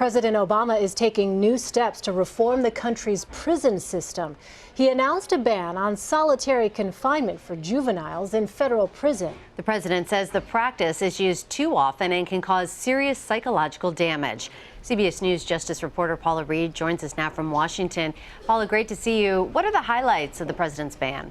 President Obama is taking new steps to reform the country's prison system. He announced a ban on solitary confinement for juveniles in federal prison. The president says the practice is used too often and can cause serious psychological damage. CBS News Justice reporter Paula Reid joins us now from Washington. Paula, great to see you. What are the highlights of the president's ban?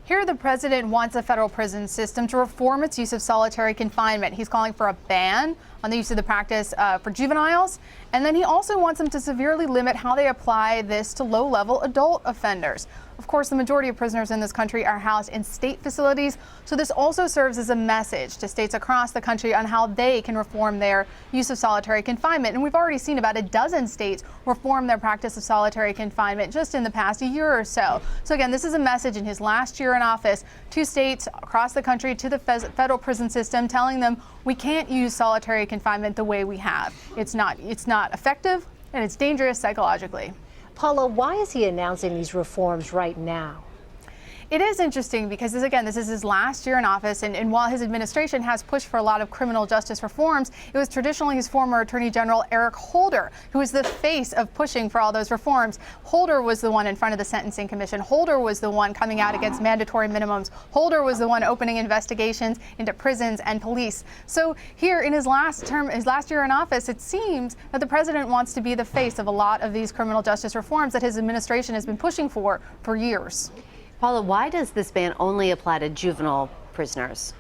Here, the president wants the federal prison system to reform its use of solitary confinement. He's calling for a ban on the use of the practice for juveniles. And then he also wants them to severely limit how they apply this to low-level adult offenders. Of course, the majority of prisoners in this country are housed in state facilities, so this also serves as a message to states across the country on how they can reform their use of solitary confinement. And we've already seen about a dozen states reform their practice of solitary confinement just in the past year or so. So again, this is a message in his last year in office to states across the country, to the federal prison system, telling them we can't use solitary confinement the way we have. It's not effective, and it's dangerous psychologically. Paula, why is he announcing these reforms right now? It is interesting because, this is his last year in office, and while his administration has pushed for a lot of criminal justice reforms, it was traditionally his former Attorney General Eric Holder who was the face of pushing for all those reforms. Holder was the one in front of the Sentencing Commission. Holder was the one coming out against mandatory minimums. Holder was the one opening investigations into prisons and police. So here in his last year in office, it seems that the president wants to be the face of a lot of these criminal justice reforms that his administration has been pushing for years. Paula, why does this ban only apply to juvenile prisoners?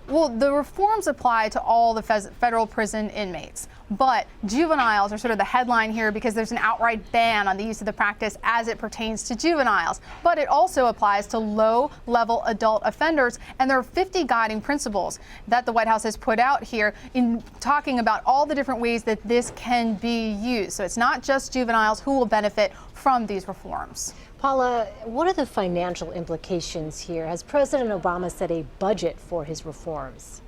Well, the reforms apply to all the federal prison inmates, but juveniles are sort of the headline here because there's an outright ban on the use of the practice as it pertains to juveniles. But it also applies to low-level adult offenders, and there are 50 guiding principles that the White House has put out here in talking about all the different ways that this can be used. So it's not just juveniles who will benefit from these reforms. Paula, what are the financial implications here? Has President Obama set a budget for his reforms?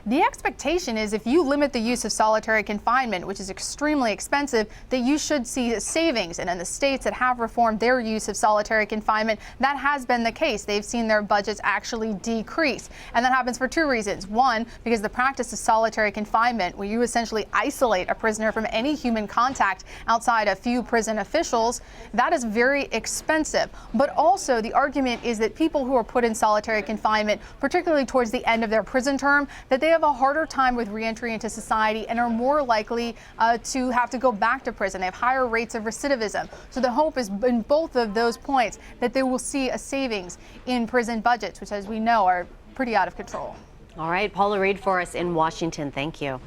The expectation is if you limit the use of solitary confinement, which is extremely expensive, that you should see savings. And in the states that have reformed their use of solitary confinement, that has been the case. They've seen their budgets actually decrease. And that happens for two reasons. One, because the practice of solitary confinement, where you essentially isolate a prisoner from any human contact outside a few prison officials, that is very expensive. But also the argument is that people who are put in solitary confinement, particularly towards the end of their prison term, that they have a harder time with reentry into society and are more likely to have to go back to prison. They have higher rates of recidivism. So the hope is in both of those points that they will see a savings in prison budgets, which, as we know, are pretty out of control. All right, Paula Reid for us in Washington. Thank you.